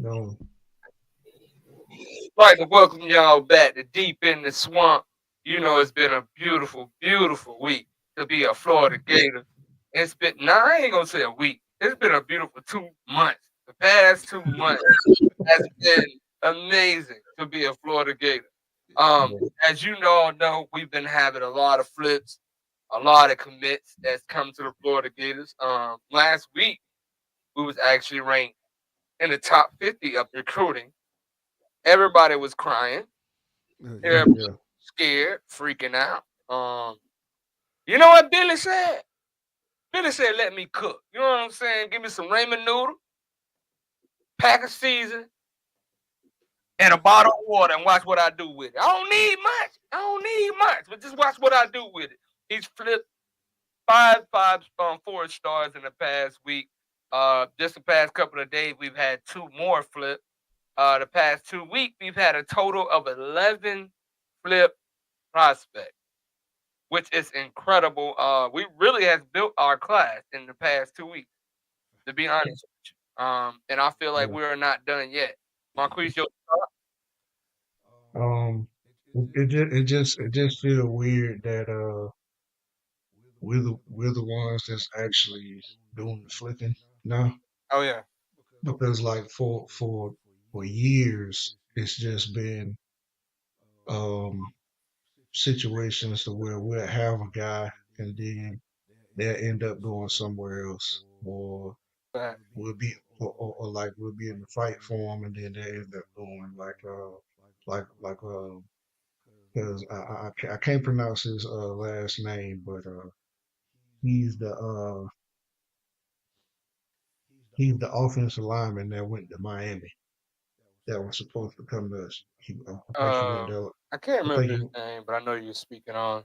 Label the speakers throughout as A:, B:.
A: No.
B: Like to welcome y'all back to Deep in the Swamp. You know it's been a beautiful, beautiful week to be a Florida Gator. It's been I ain't gonna say a week. It's been a beautiful 2 months. The past 2 months has been amazing to be a Florida Gator. Um,
A: Yeah.
B: as you all know, we've been having a lot of flips, a lot of commits that's come to the Florida Gators. Last week we was actually ranked in the top 50 of recruiting. Everybody was crying.
A: Yeah.
B: Everybody
A: Yeah.
B: scared, freaking out. You know what Billy said? Billy said, "Let me cook." You know what I'm saying? Give me some ramen noodle, pack of season, and a bottle of water, and watch what I do with it. I don't need much. I don't need much, but just watch what I do with it. He's flipped five, 4 stars in the past week. Just the past couple of days, we've had two more flip. The past 2 weeks, we've had a total of 11 flip prospects, which is incredible. We really has built our class in the past 2 weeks, to be honest with you. And I feel like
A: Yeah.
B: we're not done yet. Marquise, your
A: Um, it just feel weird that we're the ones that's actually doing the flipping now,
B: oh yeah,
A: because like for years it's just been um situations to where we'll have a guy and then they'll end up going somewhere else, or
B: but
A: we'll be or like we'll be in the fight for him and then they end up going like because I can't pronounce his last name, but he's the uh he's the offensive lineman that went to Miami that was supposed to come to us. I think he went
B: uh,
A: there.
B: I can't
A: I think
B: remember
A: he,
B: his name, but I know you're speaking on.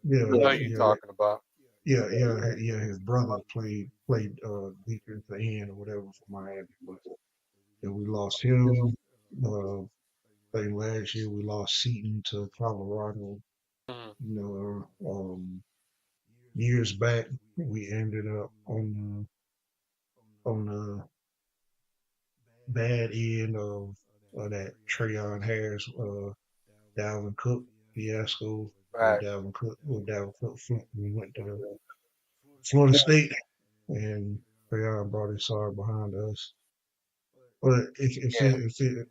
A: yeah,
B: I know you're
A: yeah,
B: talking about.
A: yeah. His brother played defensive end or whatever for Miami, but then we lost him. Uh, I think last year we lost Seaton to Colorado.
B: Mhm.
A: You know, years back we ended up on the bad end of that Trayon Harris, Dalvin Cook fiasco, where
B: Right.
A: Dalvin Cook we went to Florida State and Trayon brought his side behind us. But
B: Yeah.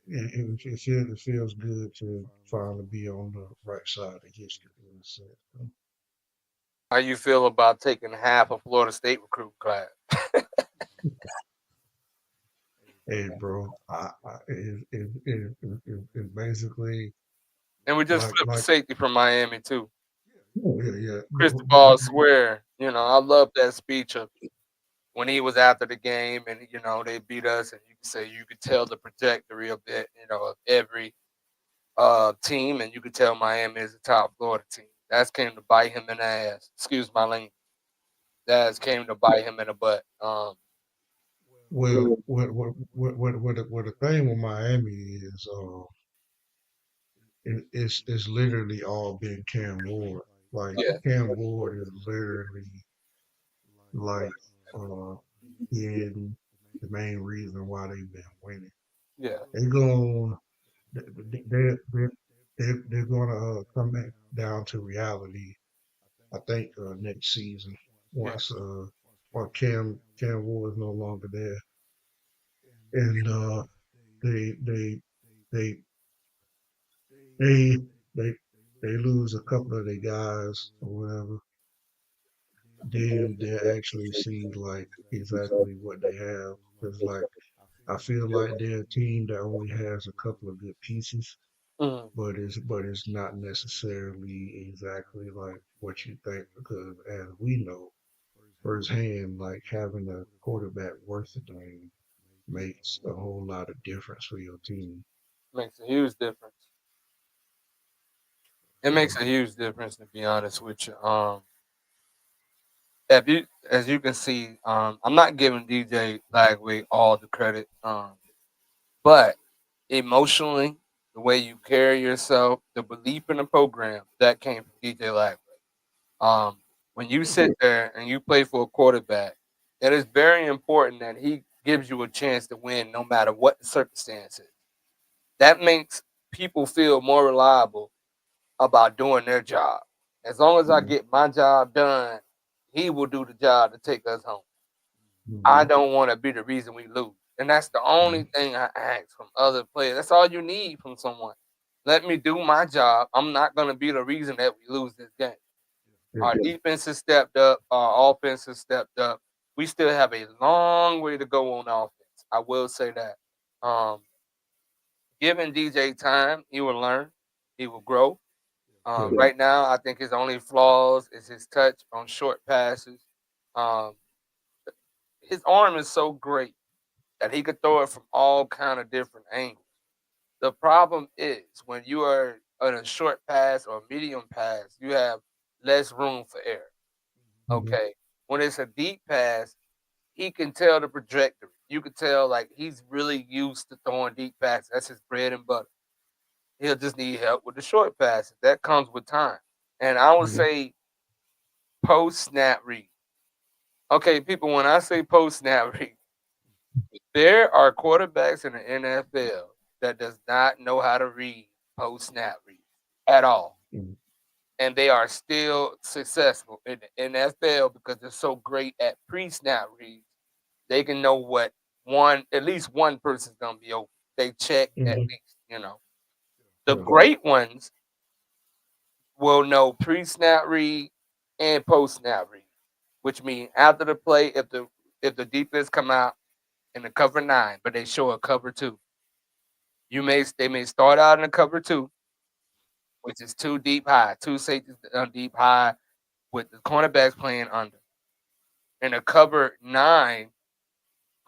A: it feels good to finally be on the right side of history. So,
B: How you feel about taking half of Florida State recruit class?
A: hey, bro, it's basically
B: And we just flipped the
A: like
B: safety from Miami too.
A: oh yeah, yeah.
B: Cristobal Swear. I love that speech of when he was after the game and they beat us and you could tell the trajectory of it, of every team, and you could tell Miami is a top Florida team. That's came to bite him in the ass. Excuse my language. That's came to bite him in the butt.
A: Well, what the thing with Miami is, it's literally all been Cam Ward. Like
B: Yeah,
A: Cam Ward is literally like in the main reason why they've been winning.
B: yeah,
A: They're going, they're going to come back down to reality. I think next season
B: yeah.
A: once Cam Ward is no longer there, and they they they they they they lose a couple of their guys or whatever, then they actually see like exactly what they have. Because like I feel like they're a team that only has a couple of good pieces,
B: Mhm.
A: but it's not necessarily exactly like what you think because as we know firsthand, like having a quarterback worth the name makes a whole lot of difference for your team.
B: Makes a huge difference. It makes
A: So
B: a huge difference to be honest with you. If you as you can see, I'm not giving DJ Lagway all the credit. But emotionally, the way you carry yourself, the belief in the program, that came from DJ Lagway. Um, when you sit there and you play for a quarterback, it is very important that he gives you a chance to win no matter what the circumstances. That makes people feel more reliable about doing their job. As long as I
A: Mhm.
B: get my job done, he will do the job to take us home. I
A: Mhm.
B: don't want to be the reason we lose. And that's the
A: Mhm.
B: only thing I ask from other players. That's all you need from someone. Let me do my job. I'm not going to be the reason that we lose this game.
A: Yeah.
B: Our defense has stepped up. Our offense has stepped up. We still have a long way to go on offense. I will say that. Um, Giving DJ time, he will learn. He will grow.
A: Yeah.
B: Right now, I think his only flaws is his touch on short passes. Um, his arm is so great that he could throw it from all kind of different angles. The problem is when you are on a short pass or medium pass, you have less room for error.
A: Mhm.
B: Okay. When it's a deep pass, he can tell the trajectory. You can tell like he's really used to throwing deep passes. That's his bread and butter. He'll just need help with the short passes. That comes with time. And I would
A: Mhm.
B: say post snap read. Okay, people, when I say post snap read, there are quarterbacks in the NFL that does not know how to read post snap read at all.
A: Mhm.
B: And they are still successful in the NFL because they're so great at pre snap reads. They can know what at least one person's gonna be open. They check at
A: Mhm.
B: least. The
A: Yeah.
B: great ones will know pre-snap read and post-snap read, which means after the play, if the defense come out in the cover 9, but they show a cover 2, they may start out in the cover 2, which is 2 deep high, 2 safeties deep high with the cornerbacks playing under. In a cover 9,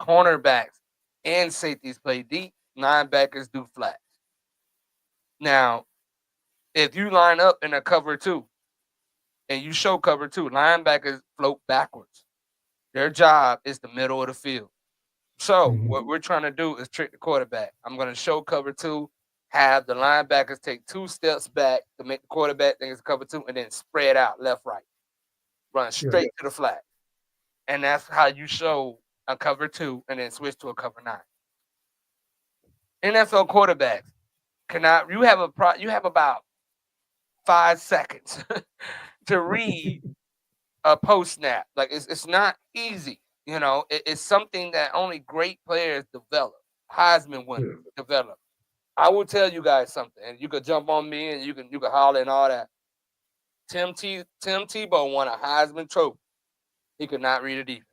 B: cornerbacks and safeties play deep, linebackers do flat. Now, if you line up in a cover 2 and you show cover 2, linebackers float backwards. Their job is the middle of the field. So
A: Mhm.
B: what we're trying to do is trick the quarterback. I'm going to show cover 2, have the linebackers take 2 steps back to make the quarterback think it's cover 2, and then spread out left, right, run
A: Yeah.
B: straight to the flat. And that's how you show a cover 2 and then switch to a cover 9. NFL quarterbacks cannot. You have about 5 seconds to read a post snap. Like it's not easy. It's something that only great players develop. Heisman winners
A: Yeah.
B: develop. I will tell you guys something, and you could jump on me and you can holler and all that. Tim Tebow won a Heisman Trophy. He could not read a defense.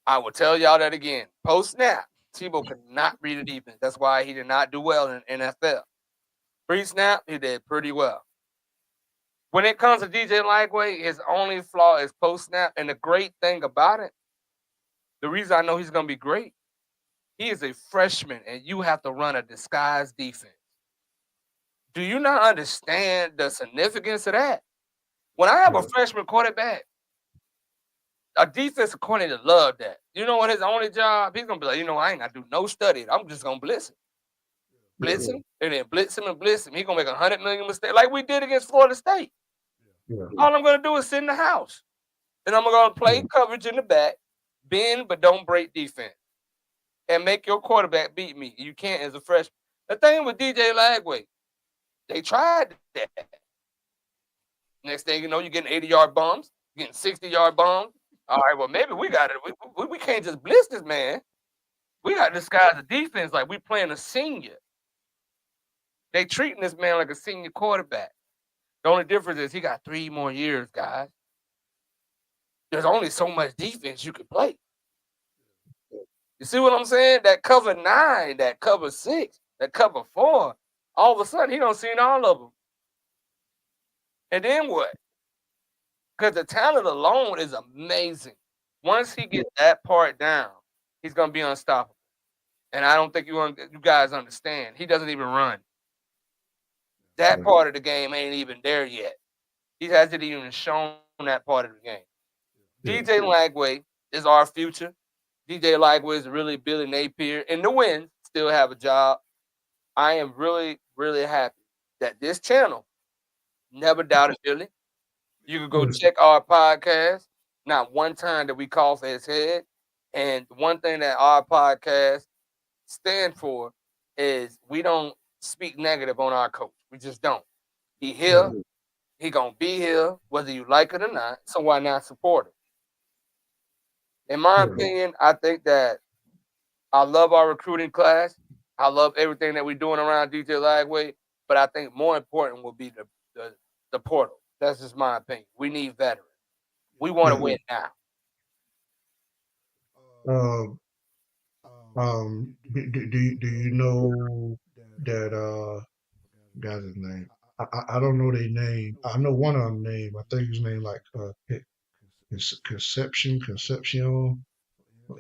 B: I will tell y'all that again. Post snap, Tebow could not read a defense. That's why he did not do well in NFL. Pre snap, he did pretty well. When it comes to DJ Lightweight, his only flaw is post snap. And the great thing about it, the reason I know he's going to be great, he is a freshman and you have to run a disguised defense. Do you not understand the significance of that? When I have a
A: Yeah.
B: freshman quarterback, a defensive coordinator love that. You know what his only job? He's gonna be like, I ain't gotta do no study. I'm just gonna
A: Yeah.
B: blitz him, and then blitz him and blitz him. He gonna make 100 million mistakes like we did against Florida State.
A: Yeah.
B: All I'm gonna do is sit in the house, and I'm gonna play
A: Yeah.
B: coverage in the back, bend but don't break defense, and make your quarterback beat me. You can't as a freshman. The thing with DJ Lagway, they tried that. Next thing you know, you're getting 80-yard bombs, you're getting 60-yard bombs. All right, well, maybe we got it. We can't just blitz this man. We got this guy's a defense like we playing a senior. They treating this man like a senior quarterback. The only difference is he got 3 more years, guys. There's only so much defense you can play. You see what I'm saying? That cover 9, that cover 6, that cover 4. All of a sudden, he don't seen all of them. And then what? Because the talent alone is amazing. Once he gets that part down, he's gonna be unstoppable. And I don't think you guys understand. He doesn't even run. That
A: Yeah.
B: part of the game ain't even there yet. He hasn't even shown that part of the game.
A: Yeah.
B: DJ Lagway is our future. DJ Lagway is really Billy Napier. In the win, still have a job. I am really, really happy that this channel never doubted Billy. You can go
A: Yeah.
B: check our podcast. Not one time that we call for his head. And one thing that our podcast stand for is we don't speak negative on our coach. We just don't. He here,
A: Yeah.
B: he gonna be here, whether you like it or not. So why not support him? In my
A: Yeah.
B: opinion, I think that I love our recruiting class. I love everything that we're doing around DJ Lagway, but I think more important will be the portal. That's just my opinion. We need veterans. We want to
A: Yeah.
B: win now.
A: Um. Do you know that guy's his name? I don't know their name. I know one of them name. I think his name like Concepcion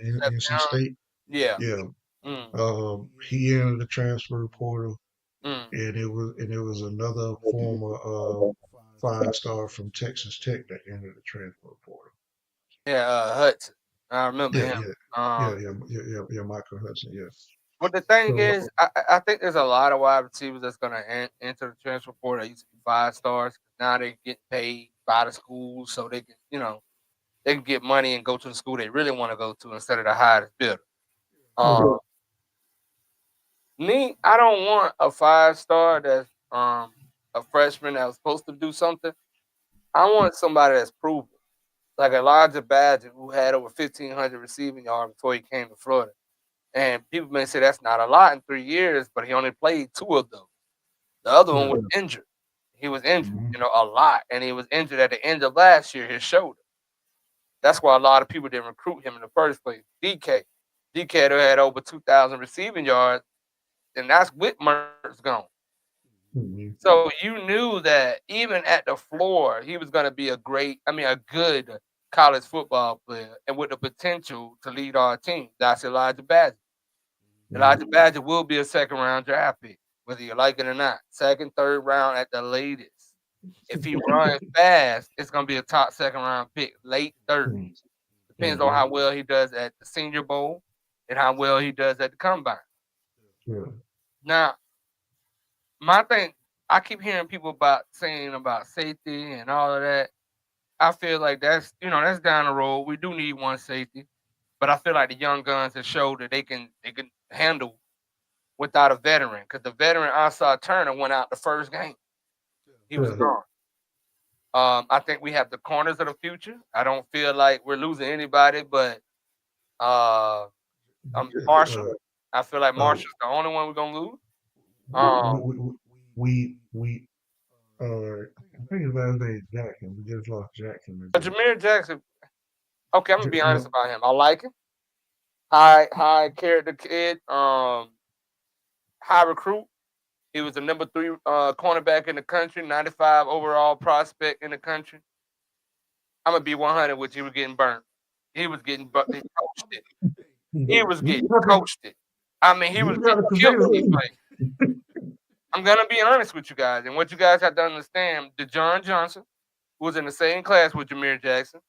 A: in NC
B: Concepcion,
A: State.
B: yeah.
A: Yeah.
B: Mm,
A: He entered the transfer portal,
B: mm.
A: and it was another former 5-star from Texas Tech that entered the transfer portal.
B: Yeah, Hudson. I remember
A: Yeah,
B: him.
A: yeah,
B: Um,
A: yeah, Michael Hudson. Yeah.
B: but the thing
A: So
B: is, I think there's a lot of wide receivers that's gonna enter the transfer portal. That used to be 5 stars. Now they get paid by the school, so they can, they can get money and go to the school they really want to go to instead of the highest bidder.
A: yeah,
B: Um, Me, I don't want a 5 star that's a freshman that was supposed to do something. I want somebody that's proven, like Elijah Badger, who had over 1,500 receiving yards before he came to Florida. And people may say that's not a lot in 3 years, but he only played 2 of them. The other one
A: yeah,
B: was injured. He was injured,
A: mhm,
B: a lot, and he was injured at the end of last year, his shoulder. That's why a lot of people didn't recruit him in the first place. DK had over 2,000 receiving yards, and that's with Mertz gone.
A: mhm,
B: So you knew that even at the floor, he was going to be a good college football player, and with the potential to lead our team. That's Elijah Badger.
A: mhm,
B: Elijah Badger will be a second round draft pick, whether you like it or not. Second, third round at the latest. If he runs fast, it's going to be a top second round pick, late third.
A: mhm,
B: Depends on
A: mhm,
B: how well he does at the Senior Bowl and how well he does at the Combine.
A: yeah,
B: Now, my thing, I keep hearing people saying about safety and all of that. I feel like that's down the road. We do need one safety, but I feel like the young guns have showed that they can handle without a veteran. Because the veteran Asa Turner went out the first game. He was
A: yeah,
B: gone. I think we have the corners of the future. I don't feel like we're losing anybody, but uh, Marshall.
A: uh,
B: I feel like
A: uh,
B: Marshall's the only one we're gonna lose.
A: we,
B: Um,
A: we, we, we I think his last name is Jackson. We just lost Jackson
B: but
A: again.
B: Jameer Jackson. Okay, I'm gonna be honest
A: No,
B: about him. I like him. High character kid. High recruit. He was the number 3 cornerback in the country, 95 overall prospect in the country. I'm gonna be 100 with you. He was getting burnt. He was getting he coached it. He was
A: you
B: getting
A: got to
B: coached it. I mean, he was
A: you got
B: getting
A: to
B: killed
A: convince
B: when he
A: me.
B: played. I'm gonna be honest with you guys, and what you guys have to understand: DeJohn Johnson, who was in the same class with Jameer Jackson,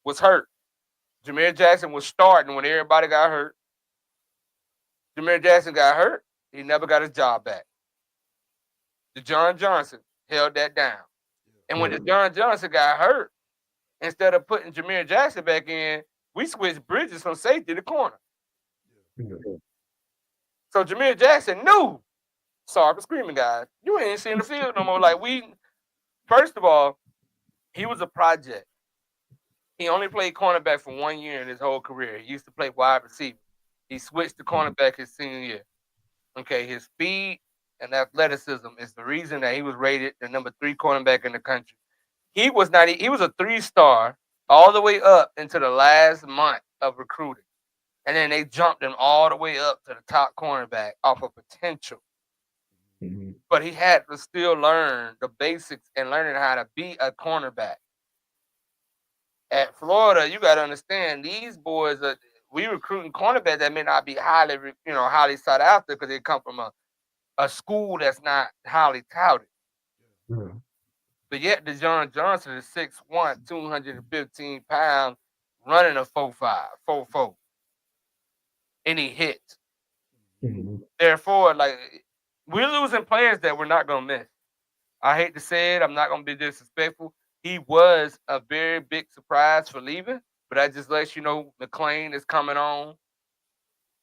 B: was hurt. Jameer Jackson was starting when everybody got hurt. Jameer Jackson got hurt. He never got his job back. DeJohn Johnson held that down. And when
A: Yeah,
B: DeJohn Johnson got hurt, instead of putting Jameer Jackson back in, we switched Bridges from safety to corner.
A: yeah,
B: So Jameer Jackson knew. Sorry for screaming, guys. You ain't seeing the field no more. First of all, he was a project. He only played cornerback for 1 year in his whole career. He used to play wide receiver. He switched to cornerback his senior year. Okay, his speed and athleticism is the reason that he was rated the number 3 cornerback in the country. He was not. He was a 3-star all the way up into the last month of recruiting, and then they jumped him all the way up to the top cornerback off of potential.
A: mhm,
B: But he had to still learn the basics and learning how to be a cornerback. At Florida, you got to understand these boys are. We recruiting cornerbacks that may not be highly sought after because they come from a school that's not highly touted.
A: yeah,
B: But yet, DeJohn Johnson is 6'1", 215 pounds, running a 4.5, 4.4, and he hits.
A: mhm,
B: Therefore, we're losing players that we're not gonna miss. I hate to say it, I'm not gonna be disrespectful. He was a very big surprise for leaving, but that just lets you know McClain is coming on.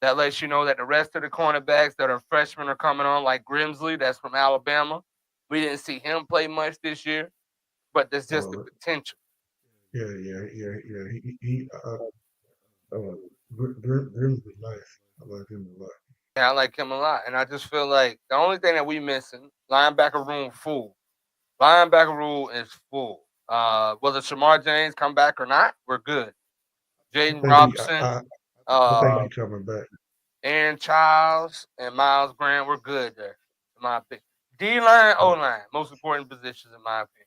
B: That lets you know that the rest of the cornerbacks that are freshmen are coming on, like Grimsley, that's from Alabama. We didn't see him play much this year, but there's just the
A: Uh,
B: potential.
A: yeah. Grim's was nice. I like him a lot.
B: Yeah, I like him a lot. And I just feel like the only thing that we missing, linebacker room full. Linebacker room is full. Whether Shamar James come back or not, we're good.
A: I
B: Jaden
A: think he,
B: Robinson,
A: I think
B: uh,
A: he coming back.
B: Aaron Childs, and Miles Grant, we're good there, in my opinion. D line, O
A: Yeah,
B: line, most important positions in my opinion.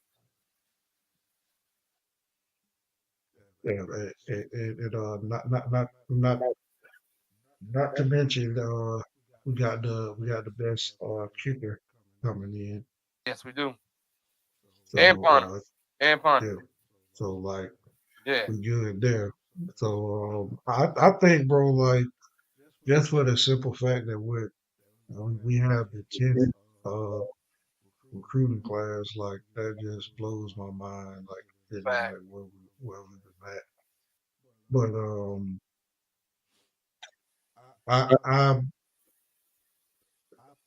A: not to mention, we got the best kicker coming in.
B: Yes, we do. And
A: So
B: punter. And punter.
A: yeah, so like
B: Yeah.
A: we good there. So I think, bro, like just for the simple fact that we have the 10th uh recruiting class, like that just blows my mind. Like you know,
B: Fact.
A: like where we've been at. But I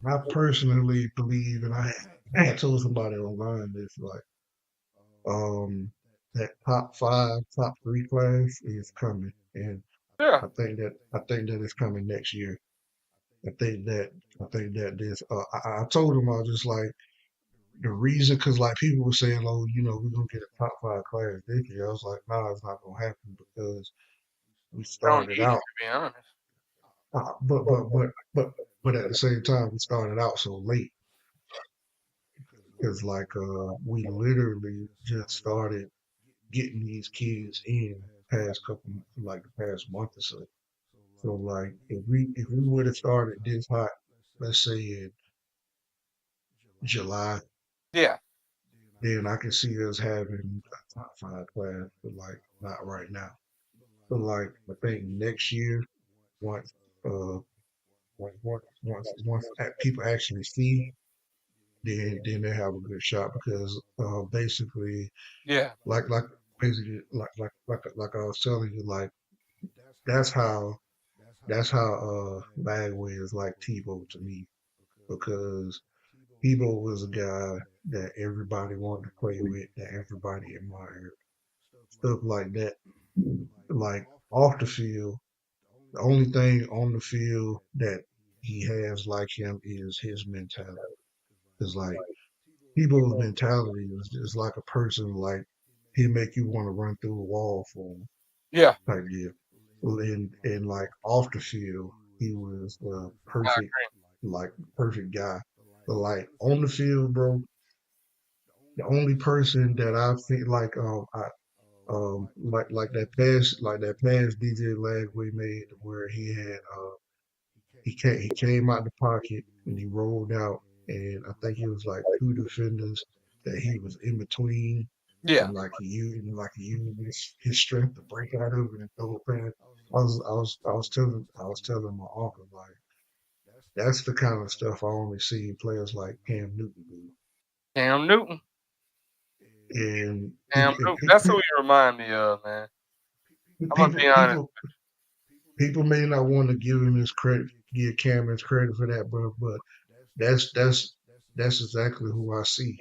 A: I personally believe, and I had told somebody online this, like um that top five, top three class is coming, and
B: Yeah.
A: I think that it's coming next year. I think that I think that this. I told him, I was just like the reason, because like people were saying, oh, you know, we're gonna get a top five class this year. I was like, nah, it's not gonna happen because we
B: I don't
A: started
B: need it
A: out,
B: to be honest.
A: uh, but but but but but at the same time, we started out so late because like we literally just started getting these kids in past couple, like the past month or so. So like if we would have started this hot, let's say in July,
B: Yeah.
A: then I can see us having a top five class, but like not right now. But like I think next year, once uh once people actually see, then they have a good shot because basically
B: Yeah.
A: like basically like I was telling you, like that's how Bagway is like Tebow to me, because Tebow was a guy that everybody wanted to play with, that everybody admired, stuff like that. Like off the field, the only thing on the field that he has like him is his mentality. It's like Tebow's mentality is like a person, like he'll make you want to run through a wall for him
B: Yeah.
A: type deal. Well, and like off the field, he was a
B: I
A: perfect,
B: agree.
A: like perfect guy. But like on the field, bro, the only person that I think like like that pass DJ Lagway made where he had he came out the pocket and he rolled out, and I think it was like two defenders that he was in between,
B: Yeah.
A: and like he used his strength to break out of it and throw it past. I was telling my uncle, like that's the kind of stuff I only see in players like Cam Newton do.
B: Cam Newton.
A: And
B: Cam Newton. That's who you remind me of, man. I'm gonna
A: people
B: be honest.
A: people people may not want to give him his credit, give Cam his credit for that, but that's that's that's exactly who I see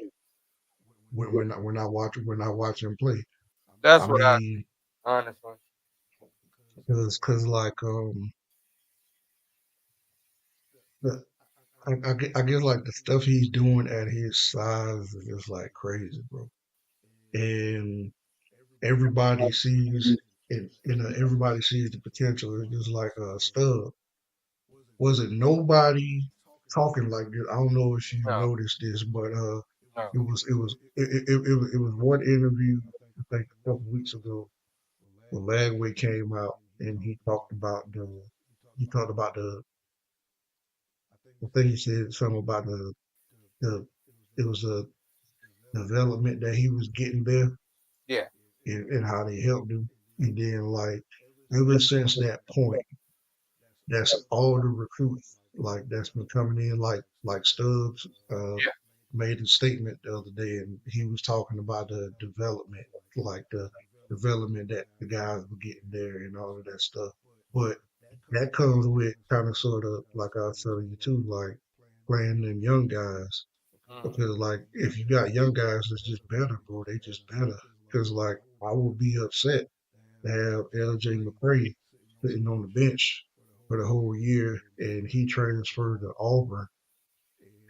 A: when I watch him play. I
B: That's what I
A: mean,
B: honestly.
A: cause like I guess like the stuff he's doing at his size is just like crazy, bro. And everybody sees it, everybody sees the potential. It's just like a stud. Was it nobody talking like this? I don't know if you
B: No.
A: noticed this, but
B: No.
A: it was one interview I think a couple weeks ago when Lagway came out and he talked about the thing, he said something about the it was a development that he was getting there,
B: Yeah.
A: and how they helped him. And then like ever since that point, that's all the recruits like that's been coming in, like Stubbs
B: Yeah.
A: made a statement the other day, and he was talking about the development, like development that the guys were getting there and all of that stuff. But that comes with kind of sort of like I was telling you too, like playing them young guys.
B: Mhm.
A: Because like if you got young guys that's just better, bro, they just better. Because like I would be upset to have LJ McCray sitting on the bench for the whole year and he transferred to Auburn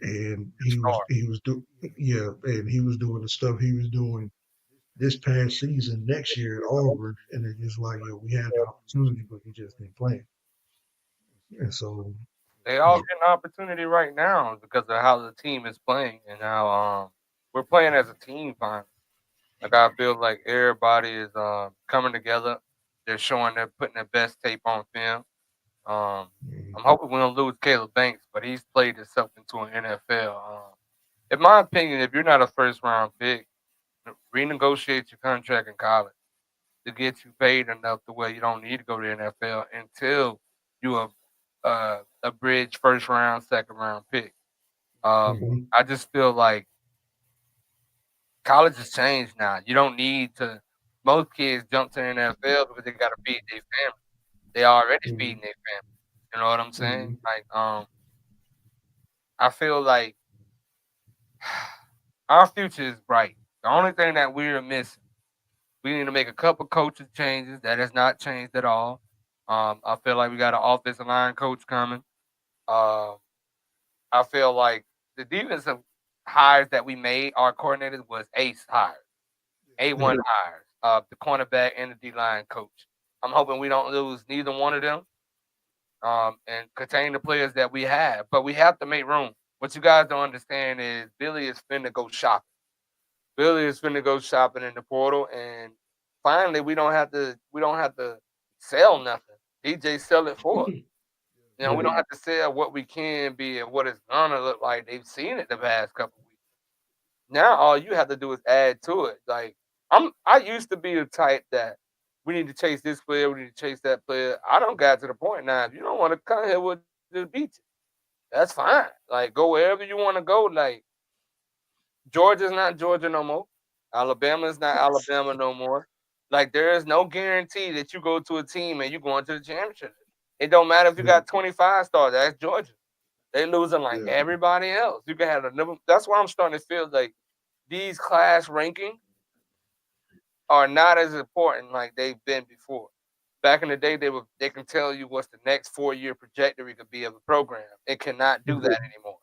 A: and
B: Start.
A: he was do yeah, and he was doing the stuff he was doing this past season next year at Auburn, and it's just like, yo, we had the opportunity, but we just didn't play. And so,
B: They all
A: yeah,
B: getting an opportunity right now because of how the team is playing and how we're playing as a team finally. Like I feel like everybody is coming together. They're showing they're putting their best tape on film. Um,
A: mm,
B: I'm hoping we don't lose Caleb Banks, but he's played himself into an NFL. In my opinion, if you're not a first round pick, renegotiate your contract in college to get you paid enough to where you don't need to go to the NFL until you are a bridge first round, second round pick.
A: mhm,
B: I just feel like college has changed now. You don't need to. Most kids jump to the NFL because they got to feed their family. They already
A: mhm,
B: feeding their family. You know what I'm saying?
A: mhm,
B: Like, I feel like our future is bright. The only thing that we're missing, we need to make a couple coaching changes. That has not changed at all. I feel like we got an offensive line coach coming. Uh, I feel like the defensive hires that we made, our coordinators was ace hires, A1
A: yeah,
B: hires, the cornerback and the D line coach. I'm hoping we don't lose neither one of them, and contain the players that we have. But we have to make room. What you guys don't understand is Billy is finna go shopping. Billy is finna go shopping in the portal, and finally we don't have to sell nothing. DJ sell it for us. You know, we
A: yeah,
B: don't have to sell what we can be and what it's gonna look like. They've seen it the past couple weeks. Now all you have to do is add to it. Like I used to be the type that we need to chase this player, we need to chase that player. I don't got to the point now. If you don't want to come here with the beat, that's fine. Like go wherever you want to go. Like Georgia's not Georgia no more. Alabama's not Alabama no more. Like there is no guarantee that you go to a team and you going to the championship. It don't matter if you
A: yeah,
B: got 25 stars. That's Georgia. They losing like
A: yeah,
B: everybody else. You can have a number. That's why I'm starting to feel like these class rankings are not as important like they've been before. Back in the day, they can tell you what's the next 4 year trajectory could be of a program. It cannot do
A: mhm,
B: that anymore.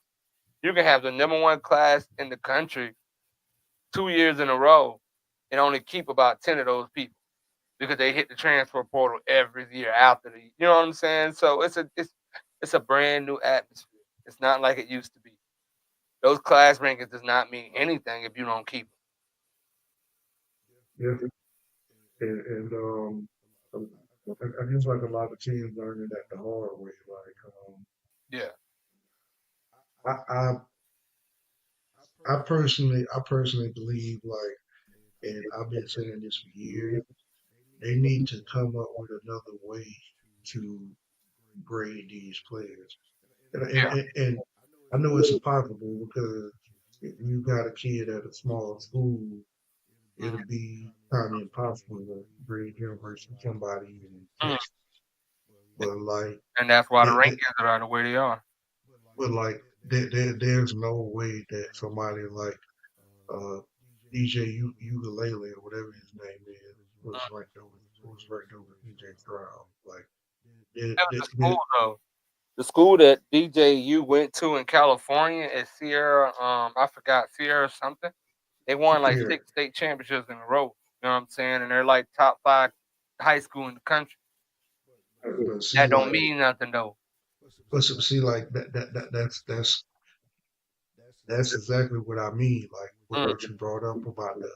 B: You can have the number one class in the country 2 years in a row and only keep about 10 of those people because they hit the transfer portal every year after the. You know what I'm saying? So it's a brand new atmosphere. It's not like it used to be. Those class rankings does not mean anything if you don't keep
A: yeah. Um, I guess like a lot of teams learning that the hard way. Like,
B: them. Yeah.
A: I, I, I personally believe like, and I've been saying this for years, they need to come up with another way to grade these players.
B: Yeah.
A: And I know it's impossible because if you got a kid at a small school, it'll
B: Mhm.
A: be kind of impossible to grade him versus somebody in
B: Mhm.
A: Texas. But like,
B: And that's why the
A: that, that,
B: rankings are the way they are.
A: but like, there's no way that somebody like uh, DJ Ukulele or whatever his name is was ranked over PJ Stroud. Like, there,
B: That was
A: there,
B: the
A: there,
B: school though. The school that DJU went to in California is Sierra. I forgot Sierra something. They won like
A: yeah,
B: 6 state championships in a row. You know what I'm saying? And they're like top 5 high school in the country.
A: but see,
B: That don't
A: like,
B: mean nothing though.
A: see, like that's exactly what I mean. Like
B: Mm.
A: what you brought up about the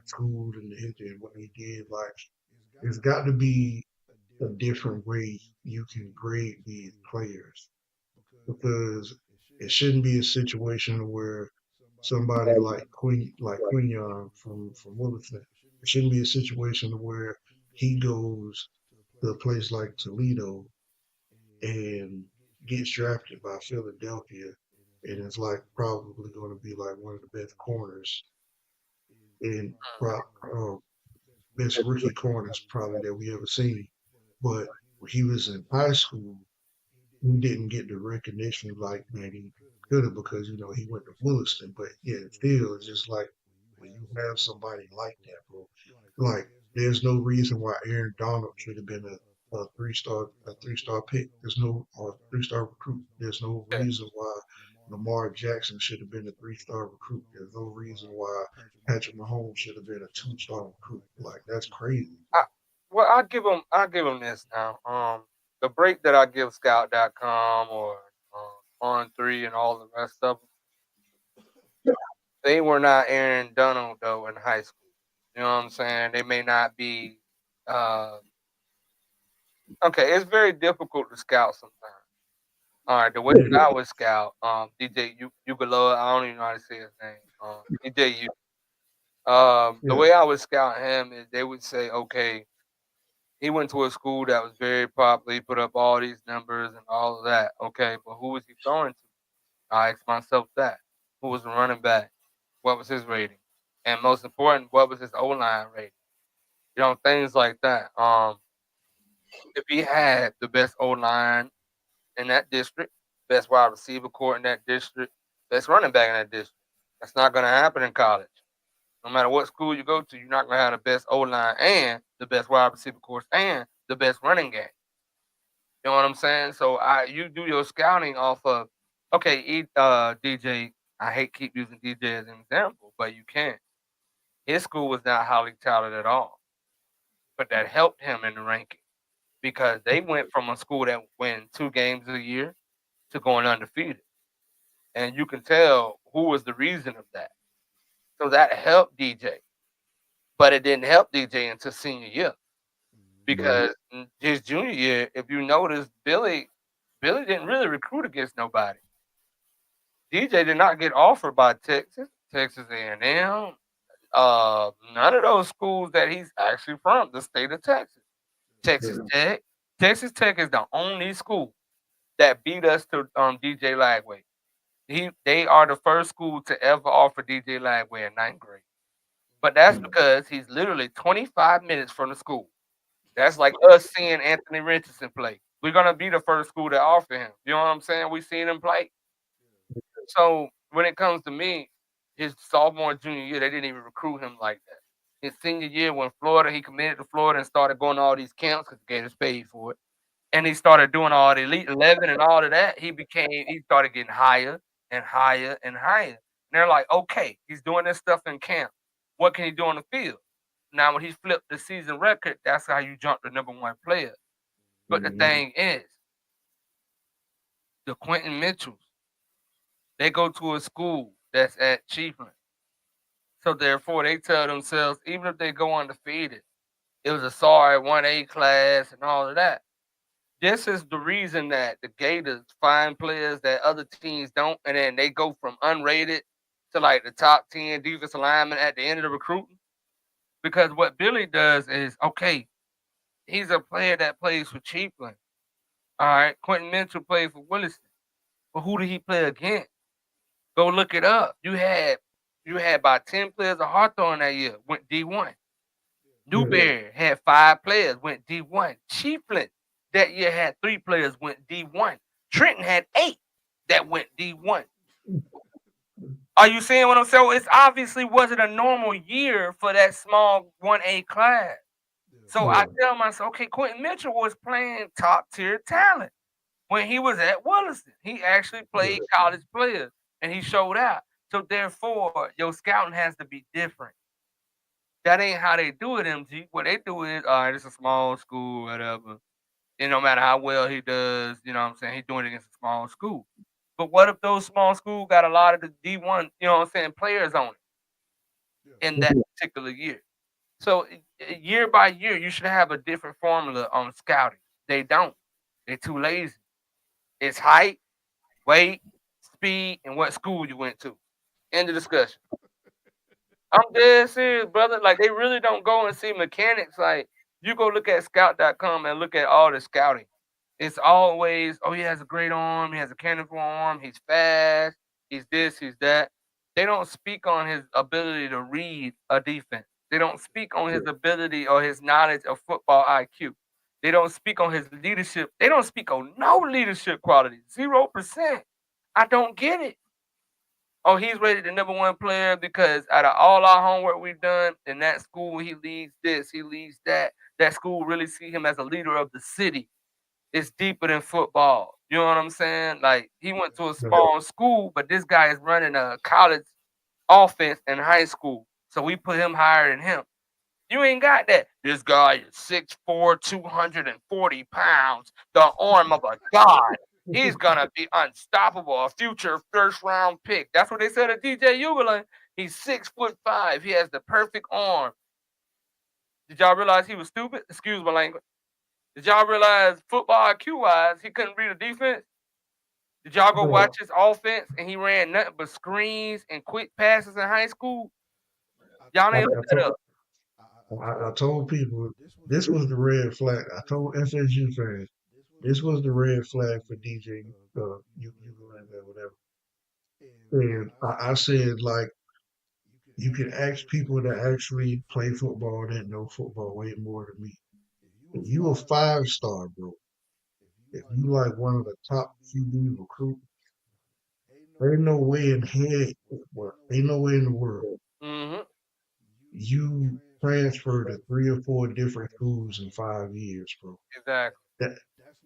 A: school and the history and what they did. Like, there's got to be a different way you can grade these players because it shouldn't be a situation where somebody like Quinion from Williston. It shouldn't be a situation where he goes to a place like Toledo and gets drafted by Philadelphia, and it's like probably going to be like one of the best corners in best rookie corners probably that we ever seen. But when he was in high school, he didn't get the recognition like that he could have because he went to Williston. But yeah, still, it's just like when you have somebody like that, bro. Like, there's no reason why Aaron Donald should have been a 3-star pick. There's no or 3-star recruit. There's no
B: Yeah.
A: reason why Lamar Jackson should have been a 3-star recruit. There's no reason why Patrick Mahomes should have been a 2-star recruit. Like, that's crazy.
B: Well, I give him this now. The break that I give Scout.com or On3 and all the rest of them, they were not Aaron Donald though in high school. You know what I'm saying? They may not be. Uh, okay, it's very difficult to scout sometimes. All right, the way that I would scout, DJ Ugalo, I don't even know how to say his name. DJ U. The
A: Yeah.
B: way I would scout him is they would say, okay, he went to a school that was very popular. He put up all these numbers and all of that. Okay, but who was he throwing to? I asked myself that. Who was the running back? What was his rating? And most important, what was his O line rating? Things like that. If he had the best O line in that district, best wide receiver core in that district, best running back in that district, that's not going to happen in college. No matter what school you go to, you're not going to have the best O line and the best wide receiver course and the best running game. You know what I'm saying? So you do your scouting off of okay, DJ. I hate keep using DJ as an example, but you can't. His school was not highly touted at all, but that helped him in the ranking because they went from a school that win 2 games a year to going undefeated, and you can tell who was the reason of that. So that helped DJ, but it didn't help DJ until senior year
A: Right.
B: because his junior year, if you notice, Billy didn't really recruit against nobody. DJ did not get offered by Texas, Texas A&M, none of those schools that he's actually from, the state of Texas. Texas
A: Yeah.
B: Tech. Texas Tech is the only school that beat us to DJ Lagway. They are the first school to ever offer DJ Lagway in ninth grade. But that's because he's literally 25 minutes from the school. That's like us seeing Anthony Richardson play. We're gonna be the first school to offer him. You know what I'm saying? We seen him play. So when it comes to me, his sophomore and junior year, they didn't even recruit him like that. His senior year, when he committed to Florida and started going to all these camps because the Gators paid for it, and he started doing all the Elite 11 and all of that, he started getting higher and higher and higher. And they're like, okay, he's doing this stuff in camp. What can he do on the field? Now, when he flipped the season record, that's how you jump to #1 player. But the
A: Mhm.
B: thing is, the Quentin Mitchells, they go to a school that's at Chiefland. So therefore, they tell themselves, even if they go undefeated, it was a sorry 1A class and all of that. This is the reason that the Gators find players that other teams don't, and then they go from unrated to like the top 10 defensive lineman at the end of the recruiting. Because what Billy does is, okay, he's a player that plays for Chiefland. All right, Quentin Mitchell played for Williston. But who did he play against? Go look it up. You had about 10 players of Hawthorne that year, went D1.
A: Yeah.
B: Newberry had 5 players, went D1. Chiefland that year had 3 players, went D1. Trenton had 8 that went D1. Are you seeing what I'm saying? It's obviously wasn't a normal year for that small 1A class. So I
A: Yeah.
B: tell myself, okay, Quentin Mitchell was playing top tier talent when he was at Williston. He actually played
A: Yeah.
B: college players and he showed out. So therefore, your scouting has to be different. That ain't how they do it, MG. What they do is, all right, it's a small school, whatever. And no matter how well he does, you know what I'm saying, he's doing it against a small school. But what if those small schools got a lot of the D1, you know what I'm saying, players on it in that particular year? So year by year, you should have a different formula on scouting. They don't. They're too lazy. It's height, weight, speed, and what school you went to. End of discussion. I'm dead serious, brother. Like they really don't go and see mechanics. Like you go look at scout.com and look at all the scouting. It's always, oh, he has a great arm, he has a cannonball arm, he's fast, he's this, he's that. They don't speak on his ability to read a defense. They don't speak on his ability or his knowledge of football IQ. They don't speak on his leadership. They don't speak on no leadership quality. 0%. I don't get it. Oh, he's rated the number one player because out of all our homework we've done in that school, he leads this, he leads that. That school really see him as a leader of the city. It's deeper than football. You know what I'm saying? Like he went to a
A: Yeah.
B: small school, but this guy is running a college offense in high school. So we put him higher than him. You ain't got that. This guy is 6'4", 240 pounds, the arm of a god. He's gonna be unstoppable, a future first round pick. That's what they said of DJ Uberlin. He's 6'5". He has the perfect arm. Did y'all realize he was stupid? Excuse my language. Did y'all realize football IQ wise, he couldn't read a defense? Did y'all go
A: Bro,
B: watch his offense and he ran nothing but screens and quick passes in high school? Y'all
A: I,
B: ain't look
A: I
B: that
A: told
B: up.
A: I told people this was the red flag. I told FSU fans this was the red flag for DJ. You whatever. And I said like you can ask people that actually play football that know football way more than me. If you a 5-star, bro, if you like one of the top QB recruits, there ain't no way in head, well, ain't no way in the world
B: Hmm.
A: you transfer to 3 or 4 different schools in 5 years, bro.
B: Exactly.
A: That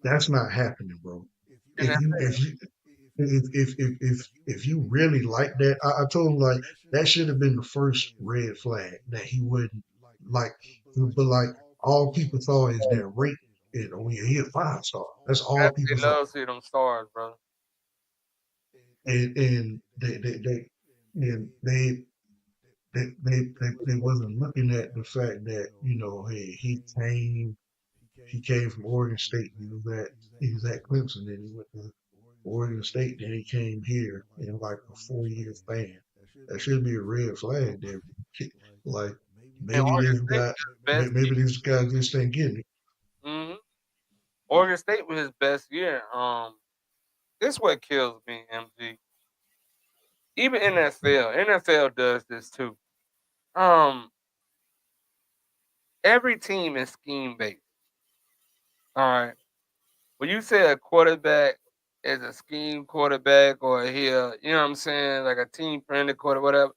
A: that's not happening, bro.
B: And
A: If you if you if you really like that, I told him like that should have been the first red flag that he wouldn't like. But like all people saw is that rate. And oh yeah, he a 5-star. That's all people
B: they
A: saw.
B: love seeing them stars, brother.
A: And they wasn't looking at the fact that hey he came from Oregon State. He was at Clemson, then he went to Oregon State, then he came here in like a 4 year span. That should be a red flag there. Like
B: And
A: maybe this
B: State
A: guy,
B: was his best
A: maybe this guy just ain't getting it.
B: year. Oregon State was his best year. This what kills me, MG. Even NFL does this too. Um, every team is scheme based. All right. When you say a quarterback is a scheme quarterback or you know what I'm saying, like a team friendly quarter, whatever.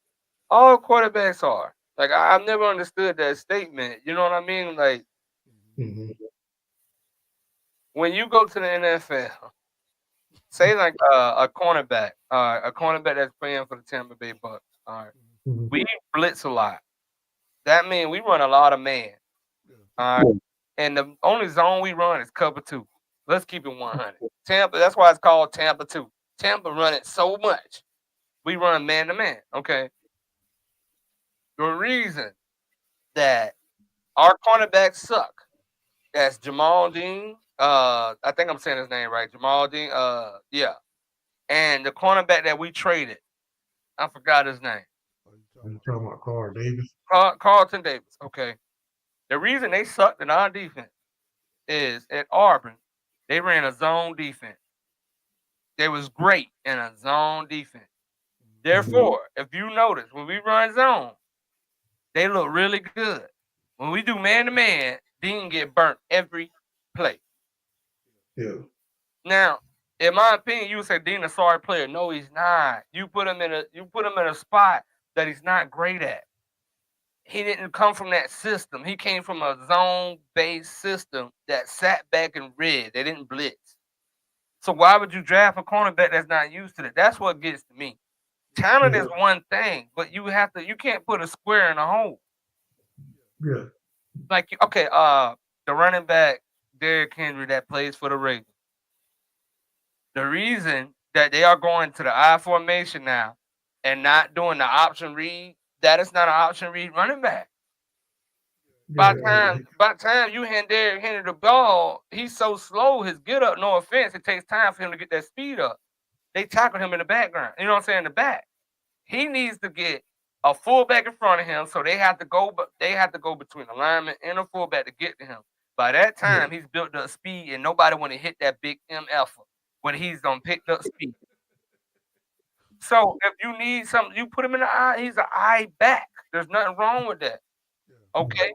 B: All quarterbacks are. Like I've never understood that statement. You know what I mean? Like
A: Hmm.
B: when you go to the NFL, say like a cornerback that's playing for the Tampa Bay Bucks. All right,
A: Hmm.
B: we blitz a lot. That means we run a lot of man. All right, and the only zone we run is cover two. Let's keep it 100. Tampa. That's why it's called Tampa two. Tampa run it so much. We run man to man. Okay. The reason that our cornerbacks suck. That's Jamal Dean. I think I'm saying his name right. Jamal Dean. Yeah. And the cornerback that we traded, I forgot his name.
A: I'm talking about Carl Davis.
B: Carlton Davis. Okay. The reason they sucked in our defense is at Auburn, they ran a zone defense. They was great in a zone defense.
A: Hmm.
B: Therefore, if you notice, when we run zone, they look really good. When we do man to man, Dean get burnt every play.
A: Yeah.
B: Now, in my opinion, you would say Dean a sorry player. No, he's not. You put him in a spot that he's not great at. He didn't come from that system. He came from a zone-based system that sat back and read. They didn't blitz. So why would you draft a cornerback that's not used to that? That's what gets to me. Talent is
A: Yeah.
B: one thing, but you can't put a square in a hole.
A: Yeah.
B: Like okay, the running back Derrick Henry that plays for the Ravens. The reason that they are going to the I formation now and not doing the option read, that is not an option read running back.
A: Yeah.
B: By time you hand Derrick Henry the ball, he's so slow, his get up, no offense, it takes time for him to get that speed up. They tackle him in the background. You know what I'm saying? In the back. He needs to get a fullback in front of him, so they have to go between the lineman and the fullback to get to him. By that
A: Yeah.
B: time, he's built up speed, and nobody want to hit that big MF when he's on picked up speed. So if you need something, you put him in the eye. He's an eye back. There's nothing wrong with that. Okay?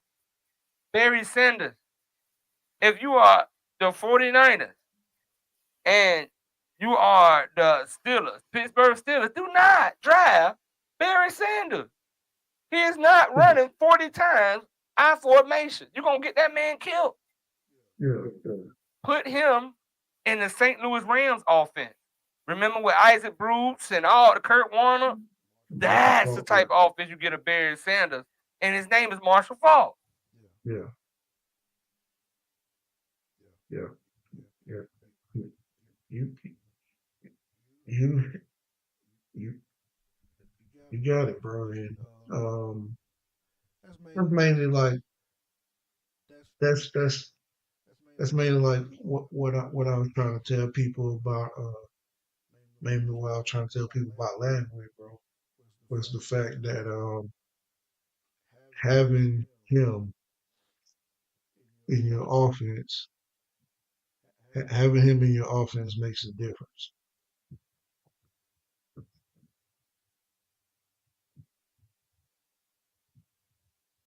B: Barry Sanders, if you are the 49ers and you are the Steelers, Pittsburgh Steelers, do not draft Barry Sanders. He is not
A: Yeah,
B: running 40 times I formation. You're going to get that man killed.
A: yeah, yeah,
B: Put him in the St. Louis Rams offense. Remember with Isaac Bruce and all the Kurt Warner?
A: Marshall
B: That's the
A: Faulk, yeah,
B: type of offense you get a Barry Sanders. And his name is Marshall Faulk.
A: yeah, yeah, yeah. You, you, you, you got it, bro. And that's mainly like that's that's that's mainly like what I was trying to tell people about. Mainly what I was trying to tell people about last week, bro, was the fact that having him in your offense, having him in your offense makes a difference.